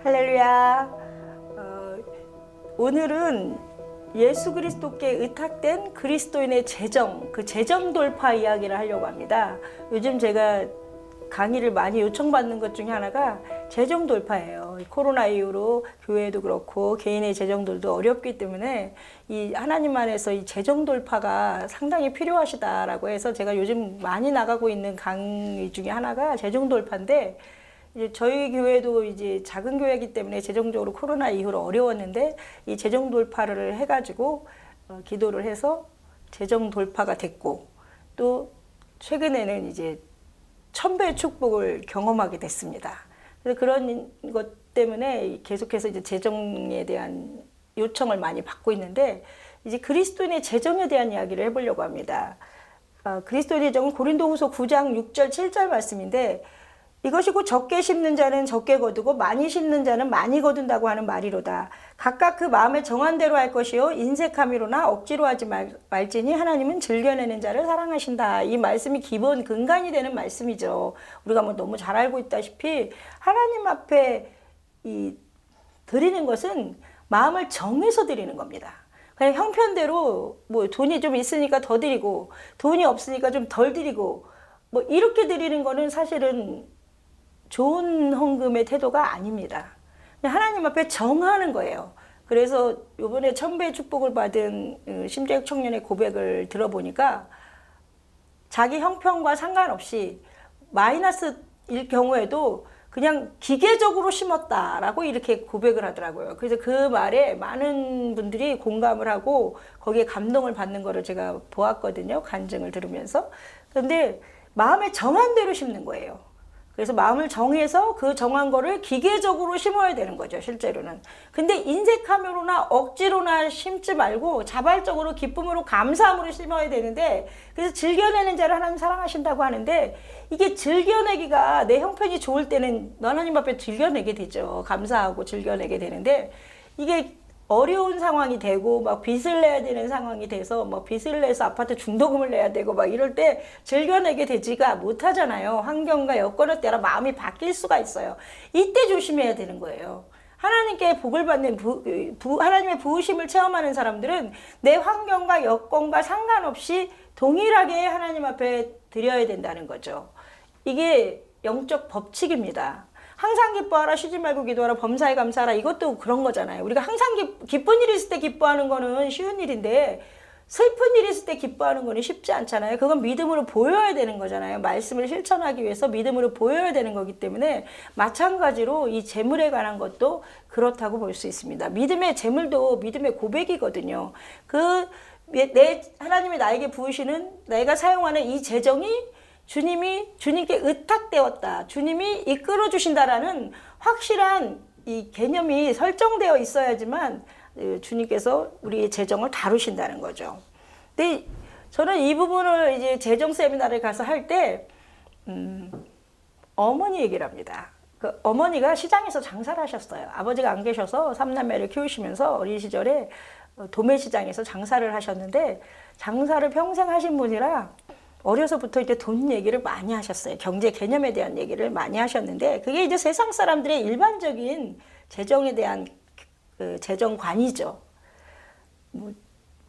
할렐루야. 오늘은 예수 그리스도께 의탁된 그리스도인의 재정, 그 재정 돌파 이야기를 하려고 합니다. 요즘 제가 강의를 많이 요청받는 것 중에 하나가 재정 돌파예요. 코로나 이후로 교회도 그렇고 개인의 재정들도 어렵기 때문에 이 하나님 안에서 이 재정 돌파가 상당히 필요하시다라고 해서 제가 요즘 많이 나가고 있는 강의 중에 하나가 재정 돌파인데, 이제 저희 교회도 이제 작은 교회이기 때문에 재정적으로 코로나 이후로 어려웠는데 이 재정 돌파를 해가지고 기도를 해서 재정 돌파가 됐고, 또 최근에는 이제 1000배의 축복을 경험하게 됐습니다. 그래서 그런 것 때문에 계속해서 이제 재정에 대한 요청을 많이 받고 있는데, 이제 그리스도인의 재정에 대한 이야기를 해보려고 합니다. 그리스도인의 재정은 고린도후서 9장 6절 7절 말씀인데, 이것이 곧 적게 심는 자는 적게 거두고 많이 심는 자는 많이 거둔다고 하는 말이로다. 각각 그 마음에 정한 대로 할 것이요 인색함이로나 억지로 하지 말지니 하나님은 즐겨내는 자를 사랑하신다. 이 말씀이 기본 근간이 되는 말씀이죠. 우리가 뭐 너무 잘 알고 있다시피 하나님 앞에 드리는 것은 마음을 정해서 드리는 겁니다. 그냥 형편대로 뭐 돈이 좀 있으니까 더 드리고 돈이 없으니까 좀 덜 드리고 뭐 이렇게 드리는 거는 사실은 좋은 헌금의 태도가 아닙니다. 하나님 앞에 정하는 거예요. 그래서 이번에 1000배의 축복을 받은 심재혁 청년의 고백을 들어보니까 자기 형편과 상관없이 마이너스일 경우에도 그냥 기계적으로 심었다라고 이렇게 고백을 하더라고요. 그래서 그 말에 많은 분들이 공감을 하고 거기에 감동을 받는 거를 제가 보았거든요. 간증을 들으면서. 그런데 마음에 정한 대로 심는 거예요. 그래서 마음을 정해서 그 정한 거를 기계적으로 심어야 되는 거죠, 실제로는. 근데 인색함으로나 억지로나 심지 말고 자발적으로 기쁨으로 감사함으로 심어야 되는데, 그래서 즐겨내는 자를 하나님 사랑하신다고 하는데, 이게 즐겨내기가 내 형편이 좋을 때는 하나님 앞에 즐겨내게 되죠. 감사하고 즐겨내게 되는데, 이게 어려운 상황이 되고 막 빚을 내야 되는 상황이 돼서 막 빚을 내서 아파트 중도금을 내야 되고 막 이럴 때 즐겨내게 되지가 못하잖아요. 환경과 여건에 따라 마음이 바뀔 수가 있어요. 이때 조심해야 되는 거예요. 하나님께 복을 받는 하나님의 부으심을 체험하는 사람들은 내 환경과 여건과 상관없이 동일하게 하나님 앞에 드려야 된다는 거죠. 이게 영적 법칙입니다. 항상 기뻐하라, 쉬지 말고 기도하라, 범사에 감사하라, 이것도 그런 거잖아요. 우리가 항상 기쁜 일이 있을 때 기뻐하는 거는 쉬운 일인데, 슬픈 일이 있을 때 기뻐하는 거는 쉽지 않잖아요. 그건 믿음으로 보여야 되는 거잖아요. 말씀을 실천하기 위해서 믿음으로 보여야 되는 거기 때문에, 마찬가지로 이 재물에 관한 것도 그렇다고 볼 수 있습니다. 믿음의 재물도 믿음의 고백이거든요. 하나님이 나에게 부으시는, 내가 사용하는 이 재정이 주님께 의탁되었다. 주님이 이끌어 주신다라는 확실한 이 개념이 설정되어 있어야지만 주님께서 우리의 재정을 다루신다는 거죠. 근데 저는 이 부분을 이제 재정 세미나를 가서 할 때, 어머니 얘기를 합니다. 그 어머니가 시장에서 장사를 하셨어요. 아버지가 안 계셔서 3남매를 키우시면서 어린 시절에 도매시장에서 장사를 하셨는데, 장사를 평생 하신 분이라 어려서부터 이제 돈 얘기를 많이 하셨어요. 경제 개념에 대한 얘기를 많이 하셨는데, 그게 이제 세상 사람들의 일반적인 재정에 대한 재정관이죠. 뭐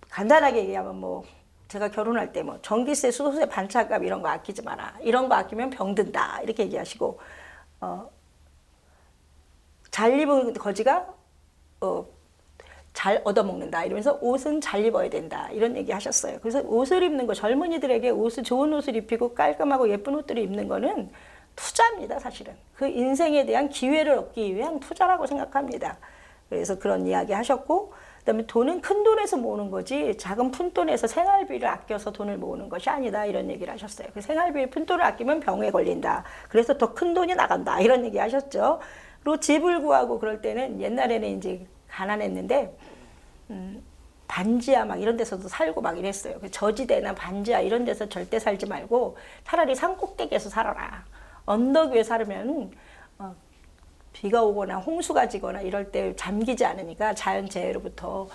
간단하게 얘기하면 뭐 제가 결혼할 때 뭐 전기세, 수도세, 반찬값 이런 거 아끼지 마라. 이런 거 아끼면 병든다. 이렇게 얘기하시고, 잘 입은 거지가 잘 얻어먹는다 이러면서 옷은 잘 입어야 된다 이런 얘기 하셨어요. 그래서 옷을 입는 거, 젊은이들에게 좋은 옷을 입히고 깔끔하고 예쁜 옷들을 입는 거는 투자입니다. 사실은 그 인생에 대한 기회를 얻기 위한 투자라고 생각합니다. 그래서 그런 이야기 하셨고, 그다음에 돈은 큰 돈에서 모으는 거지 작은 푼돈에서 생활비를 아껴서 돈을 모으는 것이 아니다 이런 얘기를 하셨어요. 그 생활비 푼돈을 아끼면 병에 걸린다. 그래서 더 큰 돈이 나간다 이런 얘기 하셨죠. 그리고 집을 구하고 그럴 때는, 옛날에는 이제 가난했는데 반지하 막 이런 데서도 살고 막 이랬어요. 저지대나 반지하 이런 데서 절대 살지 말고 차라리 산꼭대기에서 살아라. 언덕 위에 살면 비가 오거나 홍수가 지거나 이럴 때 잠기지 않으니까, 자연재해로부터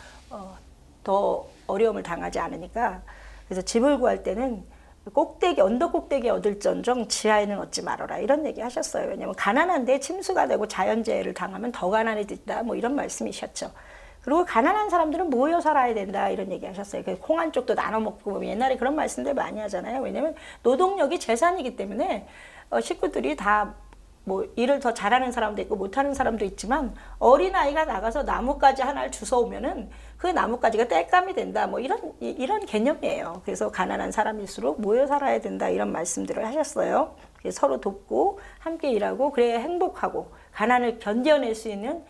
더 어려움을 당하지 않으니까. 그래서 집을 구할 때는 꼭대기 언덕 꼭대기 얻을전정 지하에는 얻지 말아라 이런 얘기 하셨어요. 왜냐하면 가난한데 침수가 되고 자연재해를 당하면 더 가난해진다 뭐 이런 말씀이셨죠. 그리고 가난한 사람들은 모여 살아야 된다 이런 얘기 하셨어요. 콩 한 쪽도 나눠 먹고 옛날에 그런 말씀들 많이 하잖아요. 왜냐하면 노동력이 재산이기 때문에 식구들이 다 뭐 일을 더 잘하는 사람도 있고 못하는 사람도 있지만 어린아이가 나가서 나뭇가지 하나를 주워오면은 그 나뭇가지가 땔감이 된다 뭐 이런 개념이에요. 그래서 가난한 사람일수록 모여 살아야 된다 이런 말씀들을 하셨어요. 서로 돕고 함께 일하고 그래야 행복하고 가난을 견뎌낼 수 있는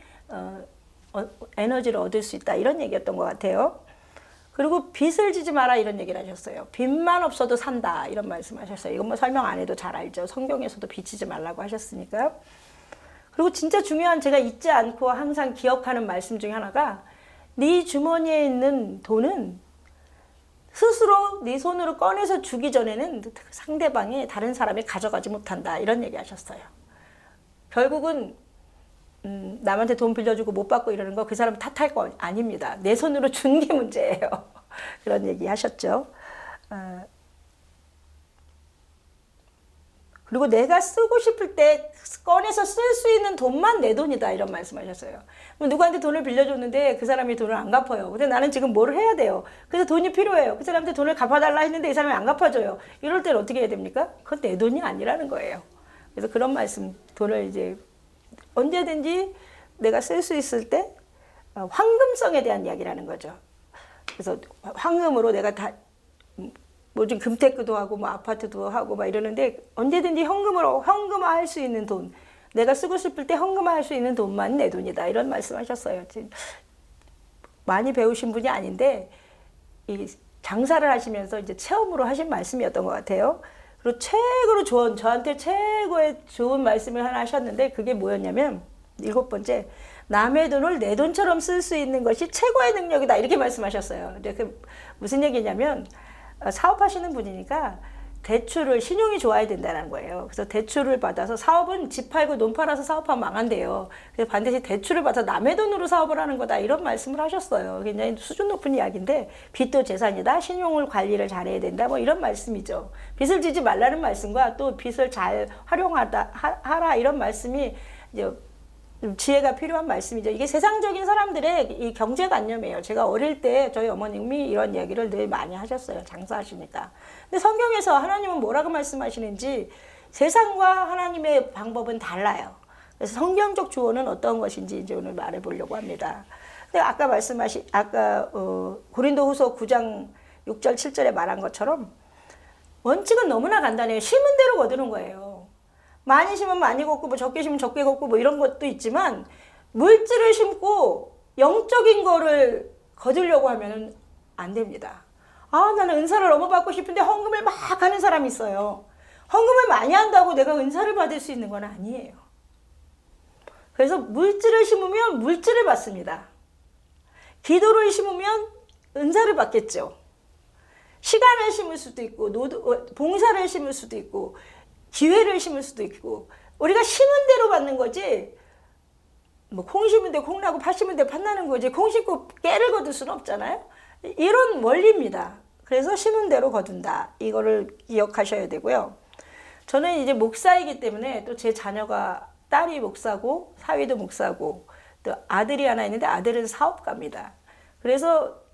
에너지를 얻을 수 있다 이런 얘기였던 것 같아요. 그리고 빚을 지지 마라 이런 얘기를 하셨어요. 빚만 없어도 산다 이런 말씀하셨어요. 이건 뭐 설명 안 해도 잘 알죠. 성경에서도 빚 지지 말라고 하셨으니까요. 그리고 진짜 중요한 제가 잊지 않고 항상 기억하는 말씀 중에 하나가 네 주머니에 있는 돈은 스스로 네 손으로 꺼내서 주기 전에는 상대방이 다른 사람이 가져가지 못한다 이런 얘기 하셨어요. 결국은 남한테 돈 빌려주고 못 받고 이러는 거 그 사람 탓할 거 아닙니다. 내 손으로 준 게 문제예요. 그런 얘기 하셨죠. 그리고 내가 쓰고 싶을 때 꺼내서 쓸 수 있는 돈만 내 돈이다 이런 말씀하셨어요. 누구한테 돈을 빌려줬는데 그 사람이 돈을 안 갚아요. 근데 나는 지금 뭘 해야 돼요. 그래서 돈이 필요해요. 그 사람한테 돈을 갚아달라 했는데 이 사람이 안 갚아줘요. 이럴 때는 어떻게 해야 됩니까? 그건 내 돈이 아니라는 거예요. 그래서 그런 말씀 돈을 이제 언제든지 내가 쓸 수 있을 때 황금성에 대한 이야기라는 거죠. 그래서 황금으로 내가 다 뭐좀 금테크도 하고 뭐 아파트도 하고 막 이러는데 언제든지 현금으로 현금화할 수 있는 돈, 내가 쓰고 싶을 때 현금화할 수 있는 돈만 내 돈이다 이런 말씀하셨어요. 많이 배우신 분이 아닌데 이 장사를 하시면서 이제 체험으로 하신 말씀이었던 것 같아요. 그리고 최고로 좋은 저한테 최고의 좋은 말씀을 하나 하셨는데 그게 뭐였냐면 7번째 남의 돈을 내 돈처럼 쓸 수 있는 것이 최고의 능력이다 이렇게 말씀하셨어요. 근데 그 무슨 얘기냐면 사업하시는 분이니까 대출을 신용이 좋아야 된다는 거예요. 그래서 대출을 받아서 사업은 집 팔고 논 팔아서 사업하면 망한대요. 그래서 반드시 대출을 받아서 남의 돈으로 사업을 하는 거다 이런 말씀을 하셨어요. 굉장히 수준 높은 이야기인데 빚도 재산이다. 신용을 관리를 잘해야 된다. 뭐 이런 말씀이죠. 빚을 지지 말라는 말씀과 또 빚을 잘 하라 이런 말씀이 이제 좀 지혜가 필요한 말씀이죠. 이게 세상적인 사람들의 이 경제관념이에요. 제가 어릴 때 저희 어머님이 이런 얘기를 늘 많이 하셨어요. 장사하시니까. 근데 성경에서 하나님은 뭐라고 말씀하시는지 세상과 하나님의 방법은 달라요. 그래서 성경적 조언은 어떤 것인지 이제 오늘 말해보려고 합니다. 근데 아까 고린도후서 9장 6절 7절에 말한 것처럼 원칙은 너무나 간단해요. 심은 대로 거두는 거예요. 많이 심으면 많이 걷고 뭐 적게 심으면 적게 걷고 뭐 이런 것도 있지만 물질을 심고 영적인 거를 거두려고 하면 안 됩니다. 나는 은사를 너무 받고 싶은데 헌금을 막 하는 사람이 있어요. 헌금을 많이 한다고 내가 은사를 받을 수 있는 건 아니에요. 그래서 물질을 심으면 물질을 받습니다. 기도를 심으면 은사를 받겠죠. 시간을 심을 수도 있고 봉사를 심을 수도 있고 기회를 심을 수도 있고 우리가 심은 대로 받는 거지 뭐 콩 심은 데 콩 나고 팥 심은 데 팥 나는 거지 콩 심고 깨를 거둘 수는 없잖아요. 이런 원리입니다. 그래서 심은 대로 거둔다. 이거를 기억하셔야 되고요. 저는 이제 목사이기 때문에 또 제 자녀가 딸이 목사고 사위도 목사고 또 아들이 하나 있는데 아들은 사업가입니다. 그래서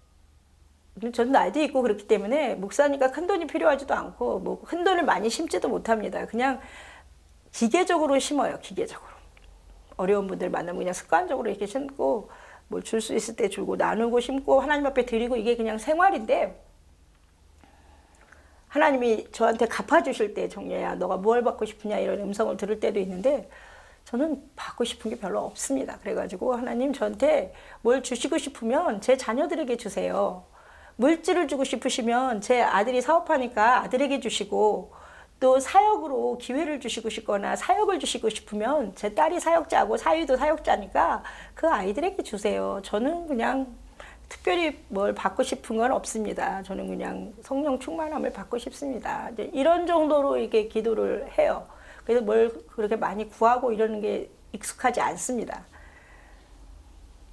저는 나이도 있고 그렇기 때문에 목사니까 큰 돈이 필요하지도 않고 뭐 큰 돈을 많이 심지도 못합니다. 그냥 기계적으로 심어요. 기계적으로. 어려운 분들 만나면 그냥 습관적으로 이렇게 심고 뭐 줄 수 있을 때 주고 나누고 심고 하나님 앞에 드리고 이게 그냥 생활인데 하나님이 저한테 갚아주실 때 정리야 너가 뭘 받고 싶으냐 이런 음성을 들을 때도 있는데 저는 받고 싶은 게 별로 없습니다. 그래가지고 하나님 저한테 뭘 주시고 싶으면 제 자녀들에게 주세요. 물질을 주고 싶으시면 제 아들이 사업하니까 아들에게 주시고 또 사역으로 기회를 주시고 싶거나 사역을 주시고 싶으면 제 딸이 사역자고 사위도 사역자니까 그 아이들에게 주세요. 저는 그냥 특별히 뭘 받고 싶은 건 없습니다. 저는 그냥 성령 충만함을 받고 싶습니다. 이제 이런 정도로 이렇게 기도를 해요. 그래서 뭘 그렇게 많이 구하고 이러는 게 익숙하지 않습니다.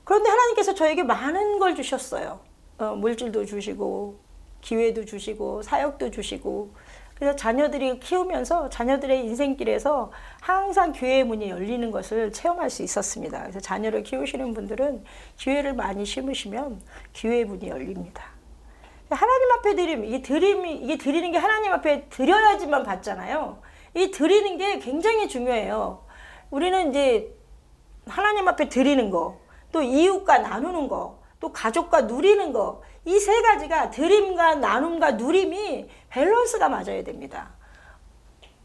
그런데 하나님께서 저에게 많은 걸 주셨어요. 물질도 주시고 기회도 주시고 사역도 주시고 그래서 자녀들이 키우면서 자녀들의 인생길에서 항상 교회의 문이 열리는 것을 체험할 수 있었습니다. 그래서 자녀를 키우시는 분들은 기회를 많이 심으시면 기회의 문이 열립니다. 하나님 앞에 이게 드리는 게 하나님 앞에 드려야지만 받잖아요. 이 드리는 게 굉장히 중요해요. 우리는 이제 하나님 앞에 드리는 거, 또 이웃과 나누는 거, 또 가족과 누리는 거, 이 세 가지가 드림과 나눔과 누림이 밸런스가 맞아야 됩니다.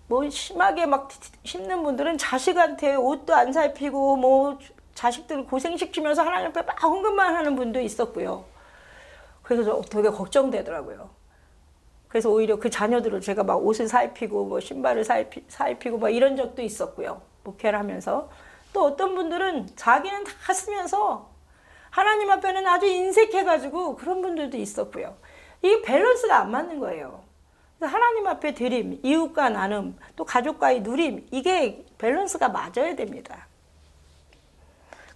뭐 심하게 막 힘든 분들은 자식한테 옷도 안 살피고 뭐 자식들 고생시키면서 하나님 앞에 막 헌금만 하는 분도 있었고요. 그래서 되게 걱정되더라고요. 그래서 오히려 그 자녀들을 제가 막 옷을 살피고 뭐 신발을 살피고 막 이런 적도 있었고요. 목회를 하면서. 또 어떤 분들은 자기는 다 쓰면서 하나님 앞에는 아주 인색해가지고 그런 분들도 있었고요. 이게 밸런스가 안 맞는 거예요. 그래서 하나님 앞에 드림, 이웃과 나눔, 또 가족과의 누림, 이게 밸런스가 맞아야 됩니다.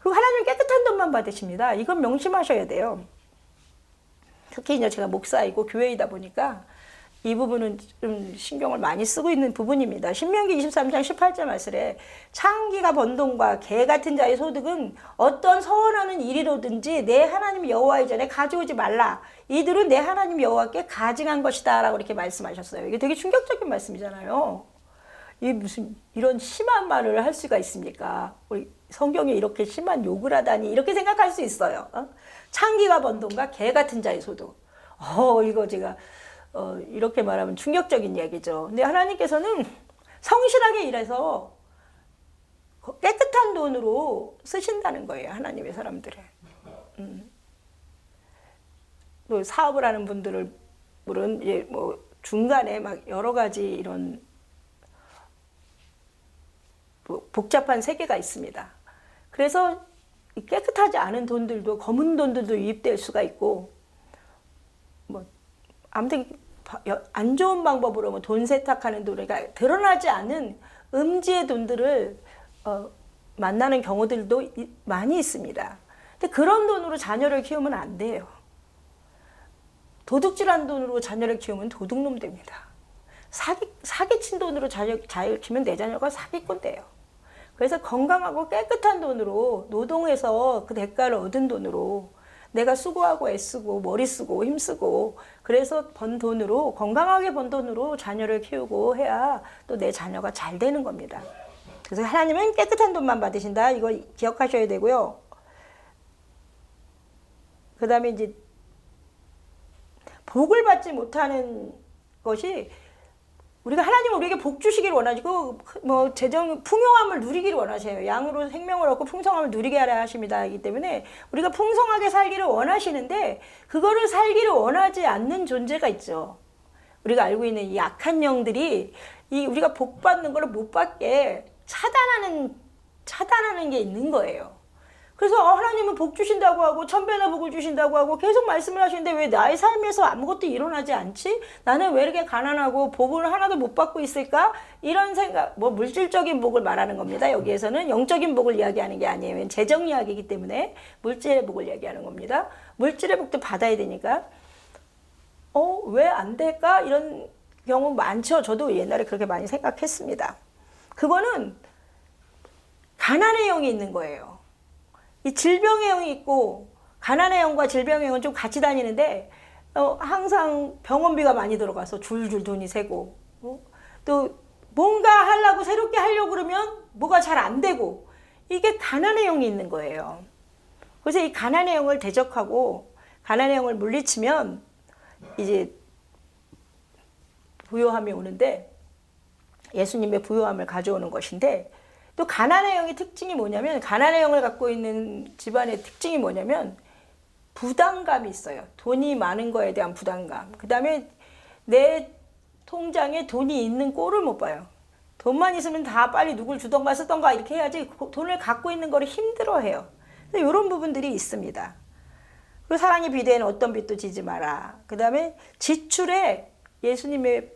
그리고 하나님은 깨끗한 돈만 받으십니다. 이건 명심하셔야 돼요. 특히 이제 제가 목사이고 교회이다 보니까 이 부분은 좀 신경을 많이 쓰고 있는 부분입니다. 신명기 23장 18절 말씀에 창기가 번 돈과 개 같은 자의 소득은 어떤 서원하는 일이로든지 내 하나님 여호와의 전에 가져오지 말라. 이들은 내 하나님 여호와께 가증한 것이다 라고 이렇게 말씀하셨어요. 이게 되게 충격적인 말씀이잖아요. 이 무슨 이런 심한 말을 할 수가 있습니까? 우리 성경에 이렇게 심한 욕을 하다니 이렇게 생각할 수 있어요. 창기가 번 돈과 개 같은 자의 소득. 이거 제가 이렇게 말하면 충격적인 이야기죠. 근데 하나님께서는 성실하게 일해서 깨끗한 돈으로 쓰신다는 거예요. 하나님의 사람들을. 또 사업을 하는 분들은 뭐 중간에 막 여러 가지 이런 복잡한 세계가 있습니다. 그래서 깨끗하지 않은 돈들도 검은 돈들도 유입될 수가 있고 뭐 아무튼 안 좋은 방법으로 뭐 돈 세탁하는 돈, 그러니까 드러나지 않은 음지의 돈들을 만나는 경우들도 많이 있습니다. 근데 그런 돈으로 자녀를 키우면 안 돼요. 도둑질한 돈으로 자녀를 키우면 도둑놈 됩니다. 사기친 돈으로 자녀를 키우면 내 자녀가 사기꾼 돼요. 그래서 건강하고 깨끗한 돈으로 노동해서 그 대가를 얻은 돈으로 내가 수고하고 애쓰고 머리 쓰고 힘쓰고 그래서 번 돈으로 건강하게 번 돈으로 자녀를 키우고 해야 또 내 자녀가 잘 되는 겁니다. 그래서 하나님은 깨끗한 돈만 받으신다. 이걸 기억하셔야 되고요. 그 다음에 이제 복을 받지 못하는 것이 우리가 하나님은 우리에게 복 주시기를 원하시고 뭐 재정 풍요함을 누리기를 원하세요. 양으로 생명을 얻고 풍성함을 누리게 하려 하십니다. 이기 때문에 우리가 풍성하게 살기를 원하시는데 그거를 살기를 원하지 않는 존재가 있죠. 우리가 알고 있는 이 악한 영들이 우리가 복 받는 걸 못 받게 차단하는 게 있는 거예요. 그래서 하나님은 복 주신다고 하고 천배나 복을 주신다고 하고 계속 말씀을 하시는데 왜 나의 삶에서 아무것도 일어나지 않지? 나는 왜 이렇게 가난하고 복을 하나도 못 받고 있을까? 이런 생각, 뭐 물질적인 복을 말하는 겁니다. 여기에서는 영적인 복을 이야기하는 게 아니에요. 재정 이야기이기 때문에 물질의 복을 이야기하는 겁니다. 물질의 복도 받아야 되니까 왜 안 될까? 이런 경우 많죠. 저도 옛날에 그렇게 많이 생각했습니다. 그거는 가난의 영이 있는 거예요. 이 질병의 영이 있고 가난의 영과 질병의 영은 좀 같이 다니는데 항상 병원비가 많이 들어가서 줄줄 돈이 새고 또 뭔가 하려고 새롭게 하려고 그러면 뭐가 잘 안 되고 이게 가난의 영이 있는 거예요. 그래서 이 가난의 영을 대적하고 가난의 영을 물리치면 이제 부요함이 오는데 예수님의 부요함을 가져오는 것인데 또 가난의 영의 특징이 뭐냐면 가난의 영을 갖고 있는 집안의 특징이 뭐냐면 부담감이 있어요. 돈이 많은 거에 대한 부담감. 그 다음에 내 통장에 돈이 있는 꼴을 못 봐요. 돈만 있으면 다 빨리 누굴 주던가 쓰던가 이렇게 해야지 돈을 갖고 있는 거를 힘들어해요. 이런 부분들이 있습니다. 그리고 사랑의 비대에는 어떤 빚도 지지 마라. 그 다음에 지출에 예수님의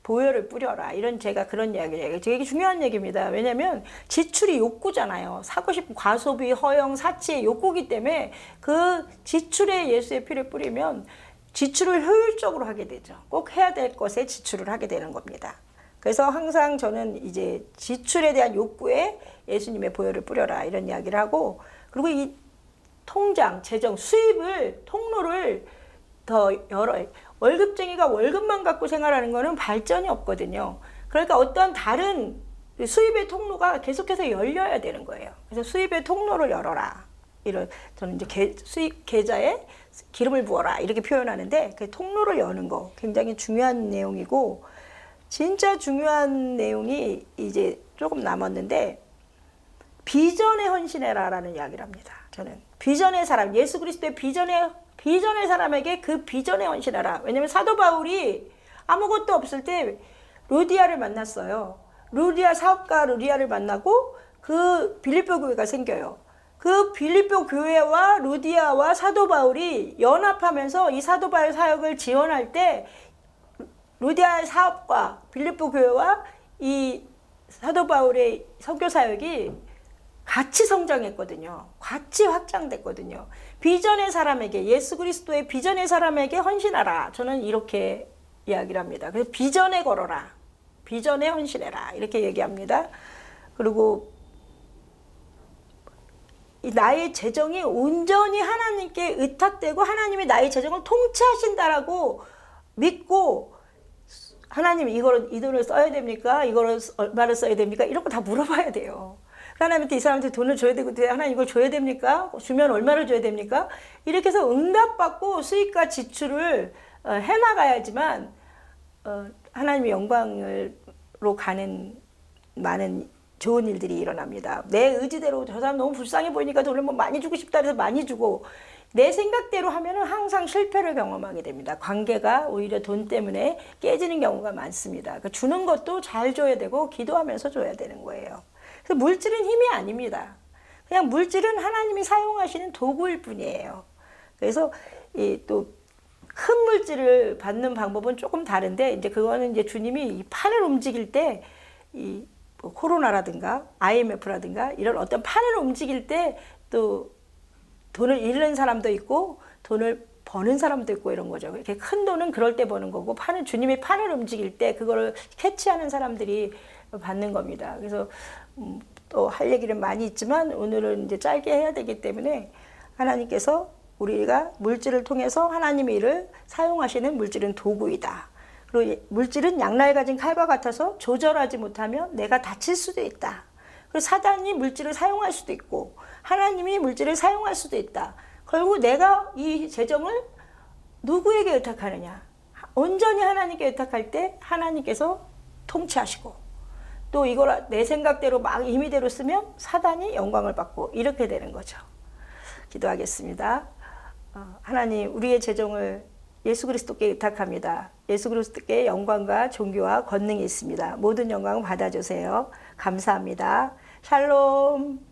보혈을 뿌려라. 이런 제가 그런 이야기예요. 되게 중요한 얘기입니다. 왜냐하면 지출이 욕구잖아요. 사고 싶은 과소비, 허영, 사치의 욕구기 때문에 그 지출에 예수의 피를 뿌리면 지출을 효율적으로 하게 되죠. 꼭 해야 될 것에 지출을 하게 되는 겁니다. 그래서 항상 저는 이제 지출에 대한 욕구에 예수님의 보혈을 뿌려라 이런 이야기를 하고, 그리고 이 통장, 재정, 수입을, 통로를 더 열어. 월급쟁이가 월급만 갖고 생활하는 거는 발전이 없거든요. 그러니까 어떤 다른 수입의 통로가 계속해서 열려야 되는 거예요. 그래서 수입의 통로를 열어라. 저는 이제 수입 계좌에 기름을 부어라 이렇게 표현하는데, 그 통로를 여는 거 굉장히 중요한 내용이고, 진짜 중요한 내용이 이제 조금 남았는데, 비전에 헌신해라라는 이야기를 합니다. 저는 비전의 사람, 예수 그리스도의 비전의 사람에게 그 비전에 헌신하라. 왜냐면 사도 바울이 아무것도 없을 때 루디아를 만났어요. 루디아 사업가 루디아를 만나고 그 빌립보 교회가 생겨요. 그 빌립보 교회와 루디아와 사도 바울이 연합하면서 이 사도 바울 사역을 지원할 때, 루디아의 사업과 빌립보 교회와 이 사도 바울의 선교 사역이 같이 성장했거든요. 같이 확장됐거든요. 비전의 사람에게, 예수 그리스도의 비전의 사람에게 헌신하라. 저는 이렇게 이야기를 합니다. 그래서 비전에 걸어라. 비전에 헌신해라. 이렇게 얘기합니다. 그리고 나의 재정이 온전히 하나님께 의탁되고 하나님이 나의 재정을 통치하신다라고 믿고, 하나님 이 돈을 써야 됩니까? 이거를 얼마를 써야 됩니까? 이런 거 다 물어봐야 돼요. 하나님한테 이 사람한테 돈을 줘야 되고, 하나님 이걸 줘야 됩니까? 주면 얼마를 줘야 됩니까? 이렇게 해서 응답받고 수익과 지출을 해나가야지만 하나님의 영광으로 가는 많은 좋은 일들이 일어납니다. 내 의지대로 저 사람 너무 불쌍해 보이니까 돈을 뭐 많이 주고 싶다 해서 많이 주고, 내 생각대로 하면은 항상 실패를 경험하게 됩니다. 관계가 오히려 돈 때문에 깨지는 경우가 많습니다. 그러니까 주는 것도 잘 줘야 되고 기도하면서 줘야 되는 거예요. 그래서 물질은 힘이 아닙니다. 그냥 물질은 하나님이 사용하시는 도구일 뿐이에요. 그래서 또 큰 물질을 받는 방법은 조금 다른데, 이제 그거는 이제 주님이 이 판을 움직일 때, 이 코로나라든가 IMF라든가 이런 어떤 판을 움직일 때 또 돈을 잃는 사람도 있고 돈을 버는 사람도 있고 이런 거죠. 이렇게 큰 돈은 그럴 때 버는 거고, 주님이 판을 움직일 때 그거를 캐치하는 사람들이 받는 겁니다. 그래서 또 할 얘기는 많이 있지만 오늘은 이제 짧게 해야 되기 때문에, 하나님께서 우리가 물질을 통해서 하나님의 일을 사용하시는 물질은 도구이다. 그리고 물질은 양날 가진 칼과 같아서 조절하지 못하면 내가 다칠 수도 있다. 그리고 사단이 물질을 사용할 수도 있고 하나님이 물질을 사용할 수도 있다. 결국 내가 이 재정을 누구에게 의탁하느냐. 온전히 하나님께 의탁할 때 하나님께서 통치하시고, 또 이걸 내 생각대로 막 임의대로 쓰면 사단이 영광을 받고, 이렇게 되는 거죠. 기도하겠습니다. 하나님, 우리의 재정을 예수 그리스도께 의탁합니다. 예수 그리스도께 영광과 존귀와 권능이 있습니다. 모든 영광을 받아주세요. 감사합니다. 샬롬.